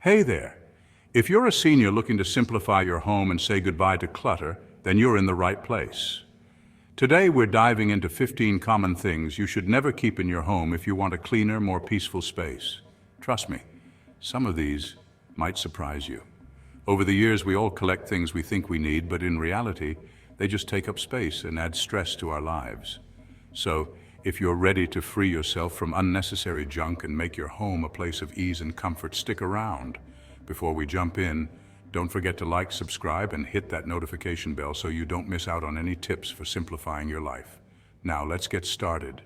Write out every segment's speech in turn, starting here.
Hey there! If you're a senior looking to simplify your home and say goodbye to clutter, then you're in the right place. Today we're diving into 15 common things you should never keep in your home if you want a cleaner, more peaceful space. Trust me, some of these might surprise you. Over the years we all collect things we think we need, but in reality, they just take up space and add stress to our lives. So, if you're ready to free yourself from unnecessary junk and make your home a place of ease and comfort, stick around. Before we jump in, don't forget to like, subscribe, and hit that notification bell so you don't miss out on any tips for simplifying your life. Now, let's get started.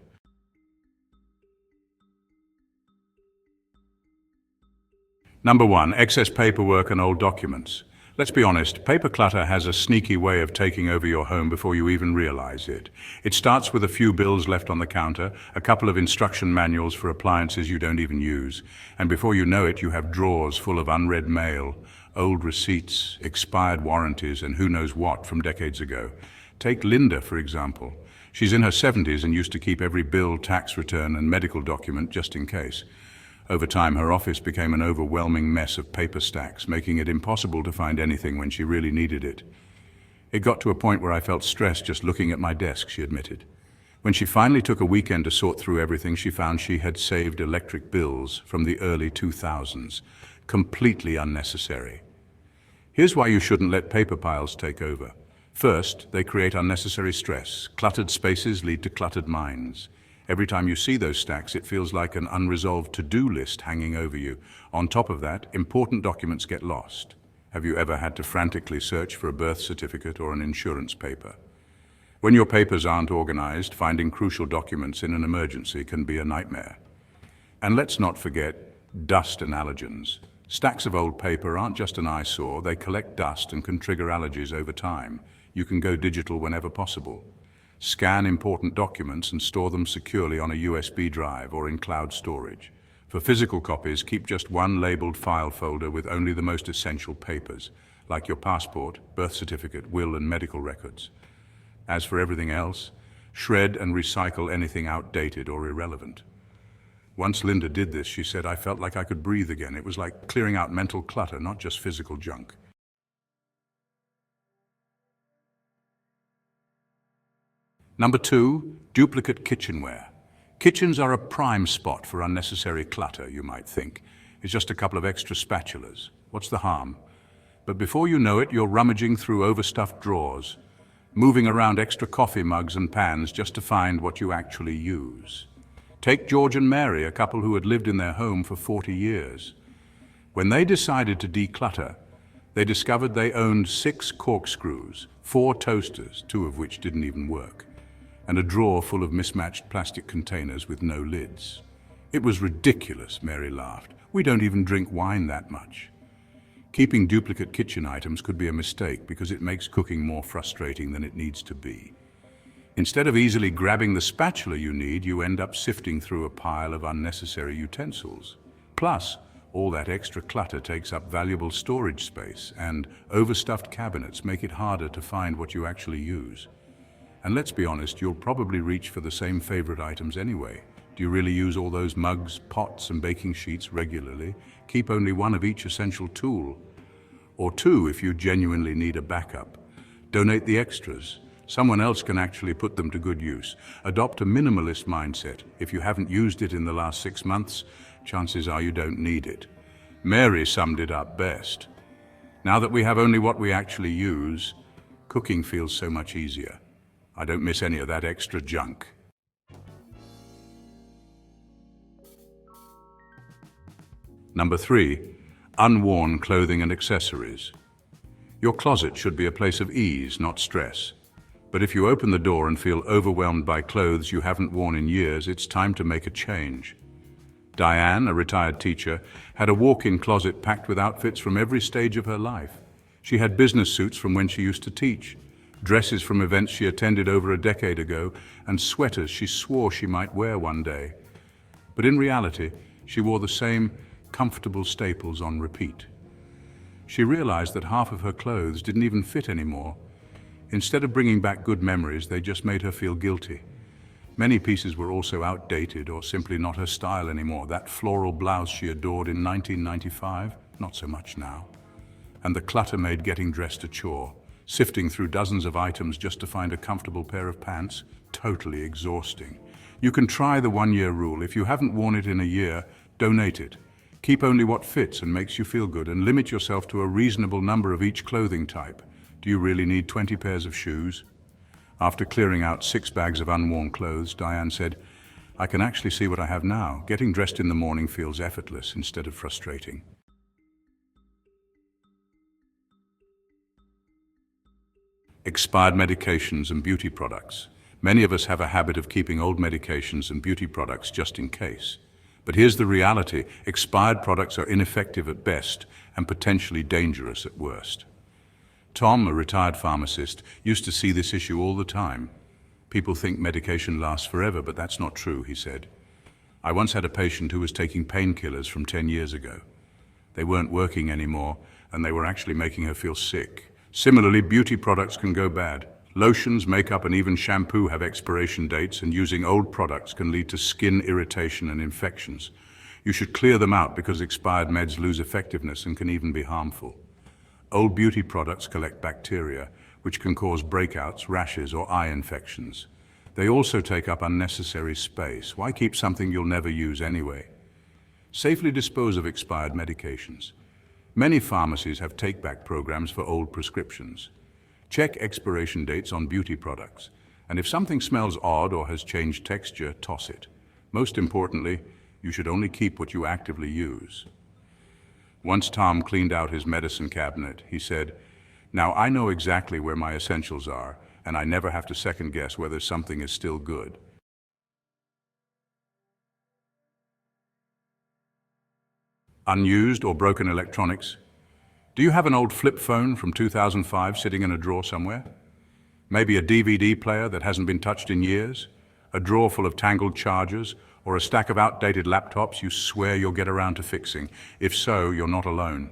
Number 1, excess paperwork and old documents. Let's be honest, paper clutter has a sneaky way of taking over your home before you even realize it. It starts with a few bills left on the counter, a couple of instruction manuals for appliances you don't even use, and before you know it, you have drawers full of unread mail, old receipts, expired warranties, and who knows what from decades ago. Take Linda, for example. She's in her 70s and used to keep every bill, tax return, and medical document just in case. Over time, her office became an overwhelming mess of paper stacks, making it impossible to find anything when she really needed it. It got to a point where I felt stressed just looking at my desk, she admitted. When she finally took a weekend to sort through everything, she found she had saved electric bills from the early 2000s. Completely unnecessary. Here's why you shouldn't let paper piles take over. First, they create unnecessary stress. Cluttered spaces lead to cluttered minds. Every time you see those stacks, it feels like an unresolved to-do list hanging over you. On top of that, important documents get lost. Have you ever had to frantically search for a birth certificate or an insurance paper? When your papers aren't organized, finding crucial documents in an emergency can be a nightmare. And let's not forget dust and allergens. Stacks of old paper aren't just an eyesore, they collect dust and can trigger allergies over time. You can go digital whenever possible. Scan important documents and store them securely on a USB drive or in cloud storage. For physical copies, keep just one labeled file folder with only the most essential papers, like your passport, birth certificate, will, and medical records. As for everything else, shred and recycle anything outdated or irrelevant. Once Linda did this, she said, I felt like I could breathe again. It was like clearing out mental clutter, not just physical junk. Number 2, duplicate kitchenware. Kitchens are a prime spot for unnecessary clutter, you might think. It's just a couple of extra spatulas. What's the harm? But before you know it, you're rummaging through overstuffed drawers, moving around extra coffee mugs and pans just to find what you actually use. Take George and Mary, a couple who had lived in their home for 40 years. When they decided to declutter, they discovered they owned 6 corkscrews, 4 toasters, 2 of which didn't even work, and a drawer full of mismatched plastic containers with no lids. It was ridiculous, Mary laughed. We don't even drink wine that much. Keeping duplicate kitchen items could be a mistake because it makes cooking more frustrating than it needs to be. Instead of easily grabbing the spatula you need, you end up sifting through a pile of unnecessary utensils. Plus, all that extra clutter takes up valuable storage space, and overstuffed cabinets make it harder to find what you actually use. And let's be honest, you'll probably reach for the same favorite items anyway. Do you really use all those mugs, pots, and baking sheets regularly? Keep only one of each essential tool. Or 2 if you genuinely need a backup. Donate the extras. Someone else can actually put them to good use. Adopt a minimalist mindset. If you haven't used it in the last 6 months, chances are you don't need it. Mary summed it up best. Now that we have only what we actually use, cooking feels so much easier. I don't miss any of that extra junk. Number 3, unworn clothing and accessories. Your closet should be a place of ease, not stress. But if you open the door and feel overwhelmed by clothes you haven't worn in years, it's time to make a change. Diane, a retired teacher, had a walk-in closet packed with outfits from every stage of her life. She had business suits from when she used to teach, dresses from events she attended over a decade ago, and sweaters she swore she might wear one day. But in reality, she wore the same comfortable staples on repeat. She realized that half of her clothes didn't even fit anymore. Instead of bringing back good memories, they just made her feel guilty. Many pieces were also outdated or simply not her style anymore. That floral blouse she adored in 1995, Not so much now. And the clutter made getting dressed a chore, sifting through dozens of items just to find a comfortable pair of pants, totally exhausting. You can try the 1-year rule. If you haven't worn it in a year, donate it. Keep only what fits and makes you feel good, and limit yourself to a reasonable number of each clothing type. Do you really need 20 pairs of shoes? After clearing out 6 bags of unworn clothes, Diane said, I can actually see what I have now. Getting dressed in the morning feels effortless instead of frustrating. Expired medications and beauty products. Many of us have a habit of keeping old medications and beauty products just in case. But here's the reality: expired products are ineffective at best and potentially dangerous at worst. Tom, a retired pharmacist, used to see this issue all the time. People think medication lasts forever, but that's not true, he said. I once had a patient who was taking painkillers from 10 years ago. They weren't working anymore, and they were actually making her feel sick. Similarly, beauty products can go bad. Lotions, makeup, and even shampoo have expiration dates, and using old products can lead to skin irritation and infections. You should clear them out because expired meds lose effectiveness and can even be harmful. Old beauty products collect bacteria, which can cause breakouts, rashes, or eye infections. They also take up unnecessary space. Why keep something you'll never use anyway? Safely dispose of expired medications. Many pharmacies have take-back programs for old prescriptions. Check expiration dates on beauty products, and if something smells odd or has changed texture, toss it. Most importantly, you should only keep what you actively use. Once Tom cleaned out his medicine cabinet, he said, Now I know exactly where my essentials are, and I never have to second guess whether something is still good. Unused or broken electronics. Do you have an old flip phone from 2005 sitting in a drawer somewhere? Maybe a DVD player that hasn't been touched in years? A drawer full of tangled chargers? Or a stack of outdated laptops you swear you'll get around to fixing? If so, you're not alone.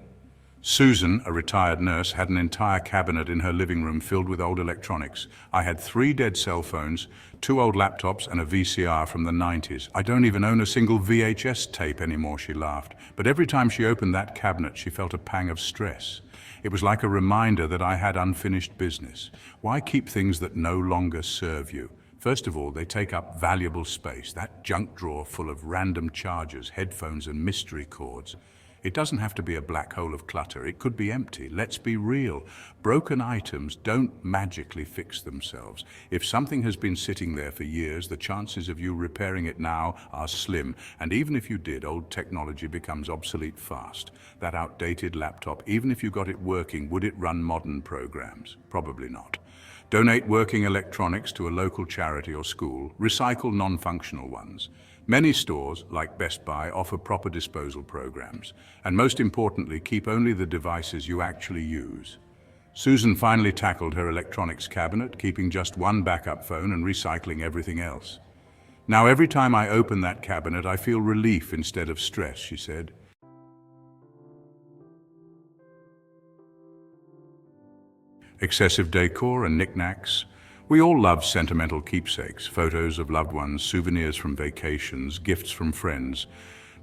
Susan, a retired nurse, had an entire cabinet in her living room filled with old electronics. I had 3 dead cell phones, 2 old laptops, and a VCR from the 90s. I don't even own a single VHS tape anymore, she laughed. But every time she opened that cabinet, she felt a pang of stress. It was like a reminder that I had unfinished business. Why keep things that no longer serve you? First of all, they take up valuable space. That junk drawer full of random chargers, headphones, and mystery cords. It doesn't have to be a black hole of clutter. It could be empty. Let's be real. Broken items don't magically fix themselves. If something has been sitting there for years, the chances of you repairing it now are slim. And even if you did, old technology becomes obsolete fast. That outdated laptop, even if you got it working, would it run modern programs? Probably not. Donate working electronics to a local charity or school. Recycle non-functional ones. Many stores, like Best Buy, offer proper disposal programs. And most importantly, keep only the devices you actually use. Susan finally tackled her electronics cabinet, keeping just 1 backup phone and recycling everything else. Now every time I open that cabinet, I feel relief instead of stress, she said. Excessive decor and knick-knacks. We all love sentimental keepsakes, photos of loved ones, souvenirs from vacations, gifts from friends.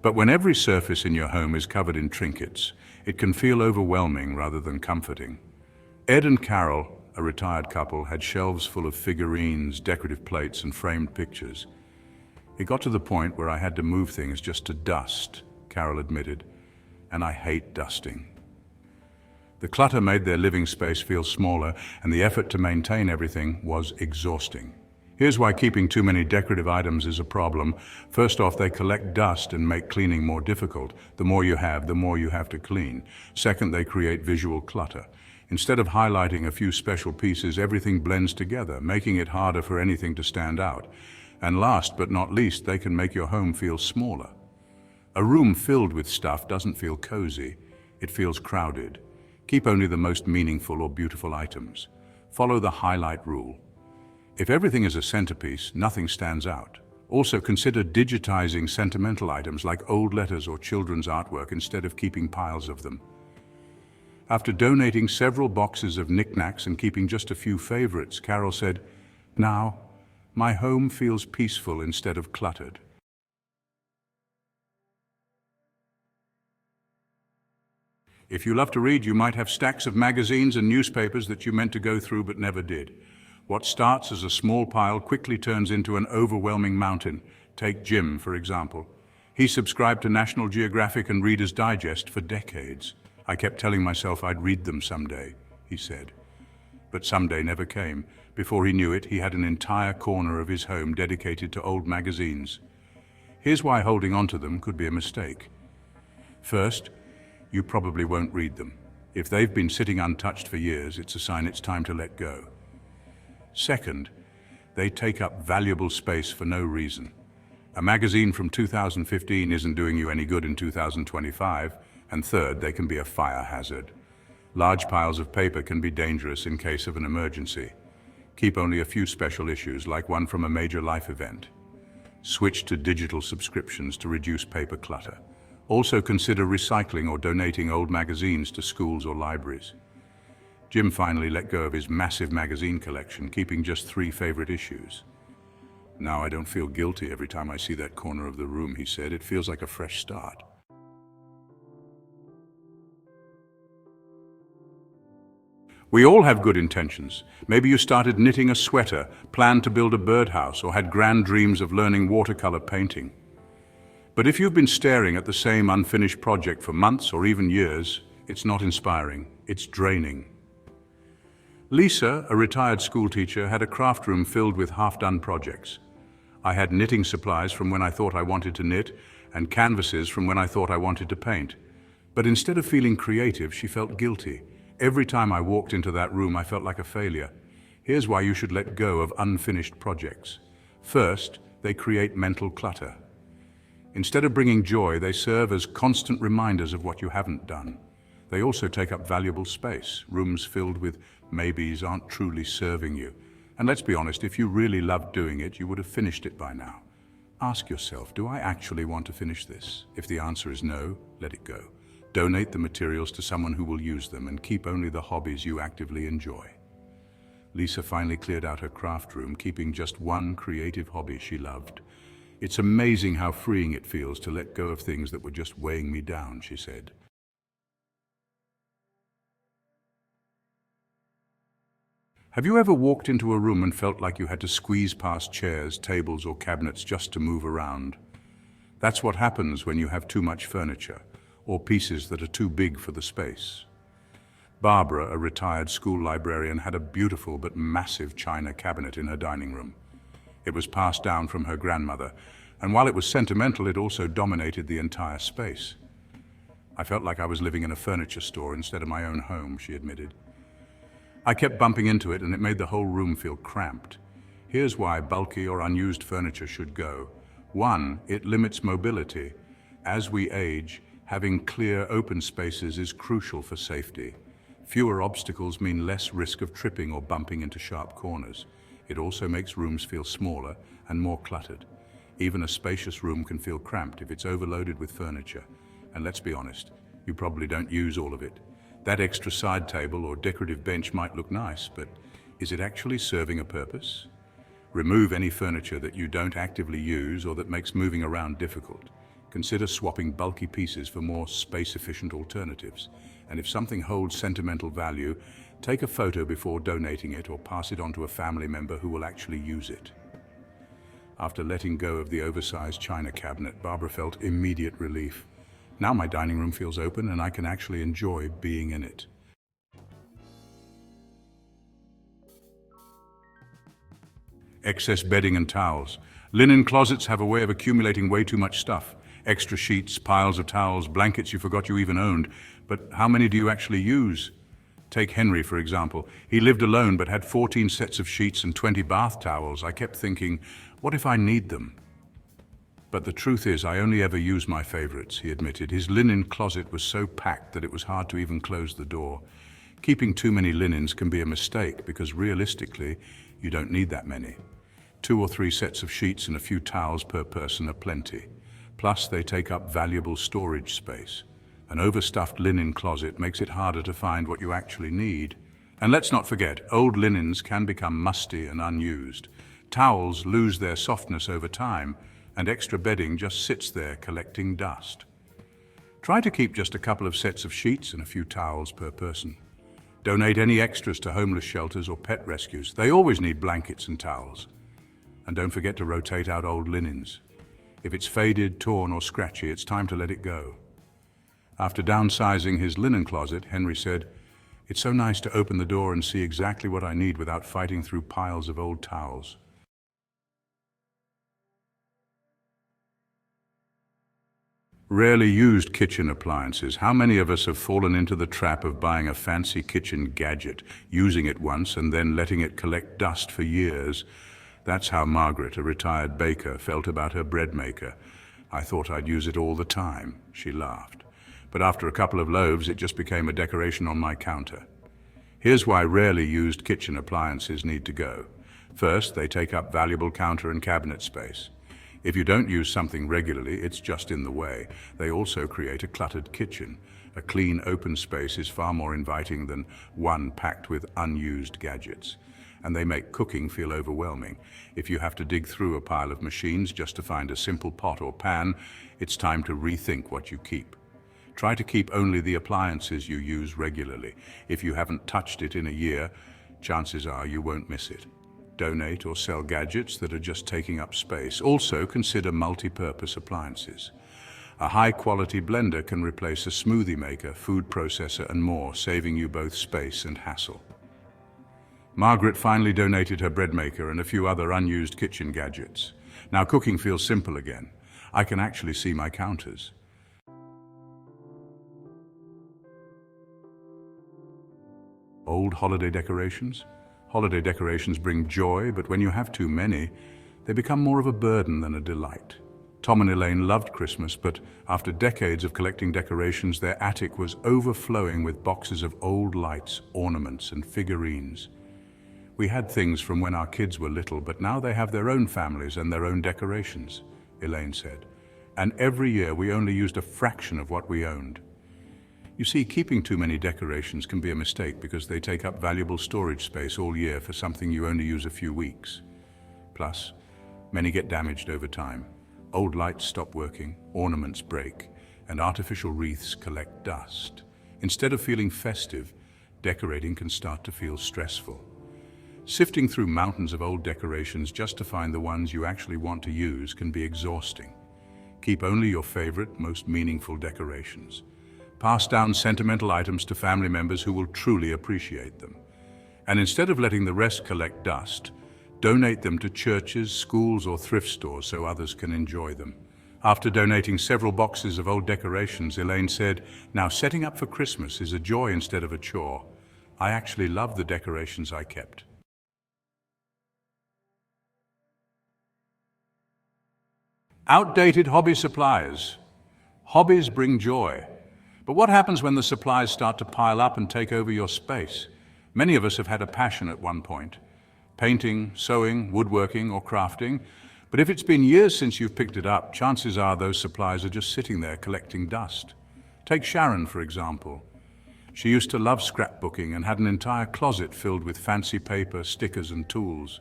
But when every surface in your home is covered in trinkets, it can feel overwhelming rather than comforting. Ed and Carol, a retired couple, had shelves full of figurines, decorative plates, and framed pictures. It got to the point where I had to move things just to dust, Carol admitted, and I hate dusting. The clutter made their living space feel smaller, and the effort to maintain everything was exhausting. Here's why keeping too many decorative items is a problem. First off, they collect dust and make cleaning more difficult. The more you have, the more you have to clean. Second, they create visual clutter. Instead of highlighting a few special pieces, everything blends together, making it harder for anything to stand out. And last but not least, they can make your home feel smaller. A room filled with stuff doesn't feel cozy. It feels crowded. Keep only the most meaningful or beautiful items. Follow the highlight rule. If everything is a centerpiece, nothing stands out. Also, consider digitizing sentimental items like old letters or children's artwork instead of keeping piles of them. After donating several boxes of knick-knacks and keeping just a few favorites, Carol said, "Now, my home feels peaceful instead of cluttered." If you love to read, you might have stacks of magazines and newspapers that you meant to go through but never did. What starts as a small pile quickly turns into an overwhelming mountain. Take Jim, for example. He subscribed to National Geographic and Reader's Digest for decades. I kept telling myself I'd read them someday, he said. But someday never came. Before he knew it, he had an entire corner of his home dedicated to old magazines. Here's why holding on to them could be a mistake. First, you probably won't read them. If they've been sitting untouched for years, it's a sign it's time to let go. Second, they take up valuable space for no reason. A magazine from 2015 isn't doing you any good in 2025. And third, they can be a fire hazard. Large piles of paper can be dangerous in case of an emergency. Keep only a few special issues, like one from a major life event. Switch to digital subscriptions to reduce paper clutter. Also consider recycling or donating old magazines to schools or libraries. Jim finally let go of his massive magazine collection, keeping just 3 favorite issues. Now I don't feel guilty every time I see that corner of the room, he said. It feels like a fresh start. We all have good intentions. Maybe you started knitting a sweater, planned to build a birdhouse, or had grand dreams of learning watercolor painting. But if you've been staring at the same unfinished project for months or even years, it's not inspiring, it's draining. Lisa, a retired schoolteacher, had a craft room filled with half-done projects. I had knitting supplies from when I thought I wanted to knit, and canvases from when I thought I wanted to paint. But instead of feeling creative, she felt guilty. Every time I walked into that room, I felt like a failure. Here's why you should let go of unfinished projects. First, they create mental clutter. Instead of bringing joy, they serve as constant reminders of what you haven't done. They also take up valuable space. Rooms filled with maybes aren't truly serving you. And let's be honest, if you really loved doing it, you would have finished it by now. Ask yourself, do I actually want to finish this? If the answer is no, let it go. Donate the materials to someone who will use them, and keep only the hobbies you actively enjoy. Lisa finally cleared out her craft room, keeping just one creative hobby she loved. It's amazing how freeing it feels to let go of things that were just weighing me down, she said. Have you ever walked into a room and felt like you had to squeeze past chairs, tables, or cabinets just to move around? That's what happens when you have too much furniture, or pieces that are too big for the space. Barbara, a retired school librarian, had a beautiful but massive china cabinet in her dining room. It was passed down from her grandmother, and while it was sentimental, it also dominated the entire space. I felt like I was living in a furniture store instead of my own home, she admitted. I kept bumping into it, and it made the whole room feel cramped. Here's why bulky or unused furniture should go. 1, it limits mobility. As we age, having clear, open spaces is crucial for safety. Fewer obstacles mean less risk of tripping or bumping into sharp corners. It also makes rooms feel smaller and more cluttered. Even a spacious room can feel cramped if it's overloaded with furniture. And let's be honest, you probably don't use all of it. That extra side table or decorative bench might look nice, but is it actually serving a purpose? Remove any furniture that you don't actively use or that makes moving around difficult. Consider swapping bulky pieces for more space-efficient alternatives. And if something holds sentimental value, take a photo before donating it or pass it on to a family member who will actually use it. After letting go of the oversized china cabinet, Barbara felt immediate relief. Now my dining room feels open and I can actually enjoy being in it. Excess bedding and towels. Linen closets have a way of accumulating way too much stuff. Extra sheets, piles of towels, blankets you forgot you even owned. But how many do you actually use? Take Henry, for example. He lived alone but had 14 sets of sheets and 20 bath towels. I kept thinking, what if I need them? But the truth is, I only ever use my favorites, he admitted. His linen closet was so packed that it was hard to even close the door. Keeping too many linens can be a mistake because realistically, you don't need that many. 2 or 3 sets of sheets and a few towels per person are plenty. Plus, they take up valuable storage space. An overstuffed linen closet makes it harder to find what you actually need. And let's not forget, old linens can become musty and unused. Towels lose their softness over time, and extra bedding just sits there collecting dust. Try to keep just a couple of sets of sheets and a few towels per person. Donate any extras to homeless shelters or pet rescues. They always need blankets and towels. And don't forget to rotate out old linens. If it's faded, torn, or scratchy, it's time to let it go. After downsizing his linen closet, Henry said, "It's so nice to open the door and see exactly what I need without fighting through piles of old towels." Rarely used kitchen appliances. How many of us have fallen into the trap of buying a fancy kitchen gadget, using it once and then letting it collect dust for years? That's how Margaret, a retired baker, felt about her bread maker. "I thought I'd use it all the time," she laughed. "But after a couple of loaves, it just became a decoration on my counter." Here's why rarely used kitchen appliances need to go. First, they take up valuable counter and cabinet space. If you don't use something regularly, it's just in the way. They also create a cluttered kitchen. A clean, open space is far more inviting than one packed with unused gadgets. And they make cooking feel overwhelming. If you have to dig through a pile of machines just to find a simple pot or pan, it's time to rethink what you keep. Try to keep only the appliances you use regularly. If you haven't touched it in a year, chances are you won't miss it. Donate or sell gadgets that are just taking up space. Also, consider multi-purpose appliances. A high-quality blender can replace a smoothie maker, food processor, and more, saving you both space and hassle. Margaret finally donated her bread maker and a few other unused kitchen gadgets. Now cooking feels simple again. I can actually see my counters. Old holiday decorations? Holiday decorations bring joy, but when you have too many, they become more of a burden than a delight. Tom and Elaine loved Christmas, but after decades of collecting decorations, their attic was overflowing with boxes of old lights, ornaments, and figurines. "We had things from when our kids were little, but now they have their own families and their own decorations," Elaine said. "And every year we only used a fraction of what we owned." You see, keeping too many decorations can be a mistake because they take up valuable storage space all year for something you only use a few weeks. Plus, many get damaged over time. Old lights stop working, ornaments break, and artificial wreaths collect dust. Instead of feeling festive, decorating can start to feel stressful. Sifting through mountains of old decorations just to find the ones you actually want to use can be exhausting. Keep only your favorite, most meaningful decorations. Pass down sentimental items to family members who will truly appreciate them. And instead of letting the rest collect dust, donate them to churches, schools, or thrift stores so others can enjoy them. After donating several boxes of old decorations, Elaine said, "Now setting up for Christmas is a joy instead of a chore. I actually love the decorations I kept." Outdated hobby supplies. Hobbies bring joy. But what happens when the supplies start to pile up and take over your space? Many of us have had a passion at one point. Painting, sewing, woodworking, or crafting. But if it's been years since you've picked it up, chances are those supplies are just sitting there collecting dust. Take Sharon, for example. She used to love scrapbooking and had an entire closet filled with fancy paper, stickers, and tools.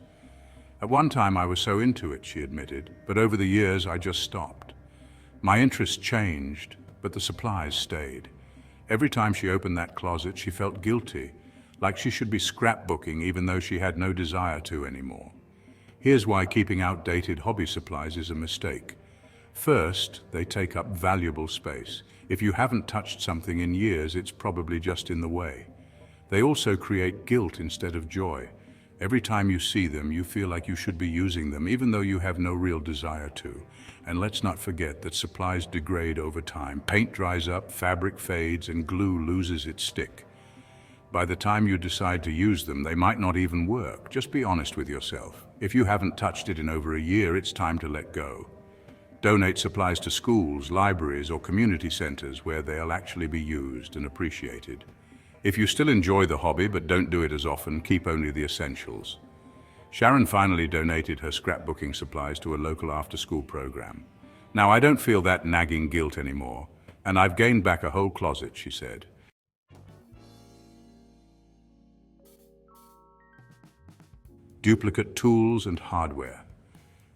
"At one time I was so into it," she admitted, "but over the years I just stopped. My interests changed, but the supplies stayed. Every time she opened that closet, she felt guilty, like she should be scrapbooking even though she had no desire to anymore." Here's why keeping outdated hobby supplies is a mistake. First, they take up valuable space. If you haven't touched something in years, it's probably just in the way. They also create guilt instead of joy. Every time you see them, you feel like you should be using them, even though you have no real desire to. And let's not forget that supplies degrade over time. Paint dries up, fabric fades, and glue loses its stick. By the time you decide to use them, they might not even work. Just be honest with yourself. If you haven't touched it in over a year, it's time to let go. Donate supplies to schools, libraries, or community centers where they'll actually be used and appreciated. If you still enjoy the hobby but don't do it as often, keep only the essentials. Sharon finally donated her scrapbooking supplies to a local after-school program. "Now, I don't feel that nagging guilt anymore, and I've gained back a whole closet," she said. Duplicate tools and hardware.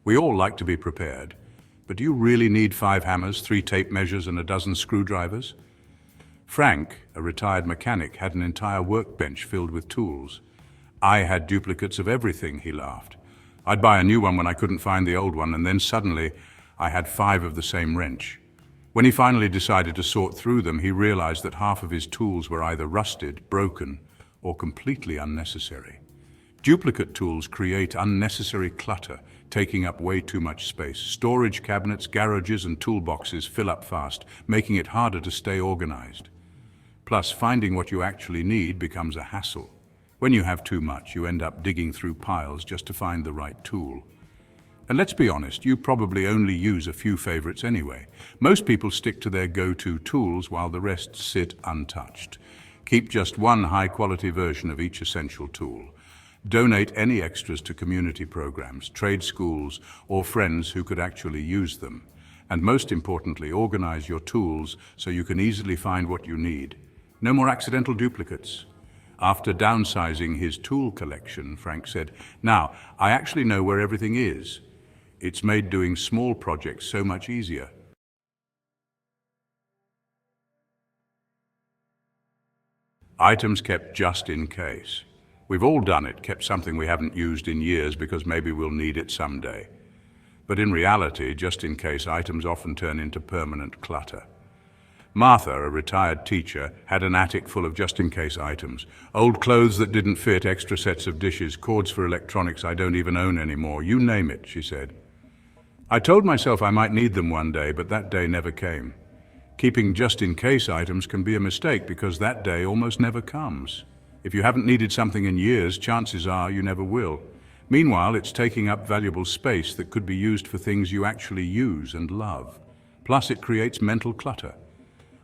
We all like to be prepared, But do you really need 5 hammers, 3 tape measures, and a dozen screwdrivers? Frank, a retired mechanic, had an entire workbench filled with tools. I had duplicates of everything, he laughed. I'd buy a new one when I couldn't find the old one, and then suddenly I had 5 of the same wrench. When he finally decided to sort through them, he realized that half of his tools were either rusted, broken, or completely unnecessary. Duplicate tools create unnecessary clutter, taking up way too much space. Storage cabinets, garages, and toolboxes fill up fast, making it harder to stay organized. Plus, finding what you actually need becomes a hassle. When you have too much, you end up digging through piles just to find the right tool. And let's be honest, you probably only use a few favorites anyway. Most people stick to their go-to tools while the rest sit untouched. Keep just one high-quality version of each essential tool. Donate any extras to community programs, trade schools, or friends who could actually use them. And most importantly, organize your tools so you can easily find what you need. No more accidental duplicates. After downsizing his tool collection, Frank said, "Now, I actually know where everything is. It's made doing small projects so much easier." Items kept just in case. We've all done it, kept something we haven't used in years because maybe we'll need it someday. But in reality, just-in-case items often turn into permanent clutter. Martha, a retired teacher, had an attic full of just-in-case items. Old clothes that didn't fit, extra sets of dishes, cords for electronics I don't even own anymore. You name it, she said. I told myself I might need them one day, but that day never came. Keeping just-in-case items can be a mistake because that day almost never comes. If you haven't needed something in years, chances are you never will. Meanwhile, it's taking up valuable space that could be used for things you actually use and love. Plus, it creates mental clutter.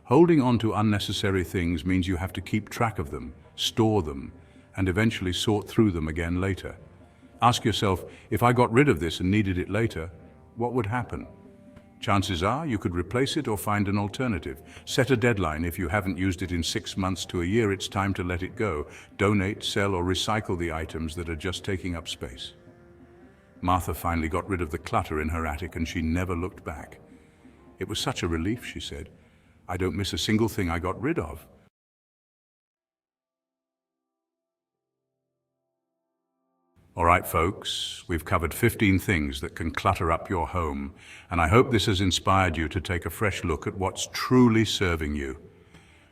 Holding on to unnecessary things means you have to keep track of them, store them, and eventually sort through them again later. Ask yourself, if I got rid of this and needed it later, what would happen? Chances are you could replace it or find an alternative. Set a deadline. If you haven't used it in 6 months to a year, it's time to let it go. Donate, sell, or recycle the items that are just taking up space. Martha finally got rid of the clutter in her attic and she never looked back. It was such a relief, she said. I don't miss a single thing I got rid of. All right, folks, we've covered 15 things that can clutter up your home, and I hope this has inspired you to take a fresh look at what's truly serving you.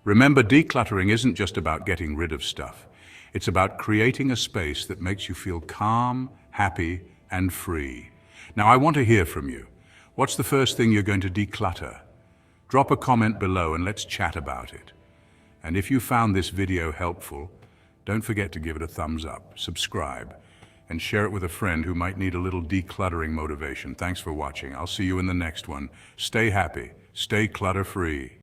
Remember, decluttering isn't just about getting rid of stuff. It's about creating a space that makes you feel calm, happy, and free. Now, I want to hear from you. What's the first thing you're going to declutter? Drop a comment below and let's chat about it. And if you found this video helpful, don't forget to give it a thumbs up, subscribe, and share it with a friend who might need a little decluttering motivation. Thanks for watching. I'll see you in the next one. Stay happy, stay clutter-free.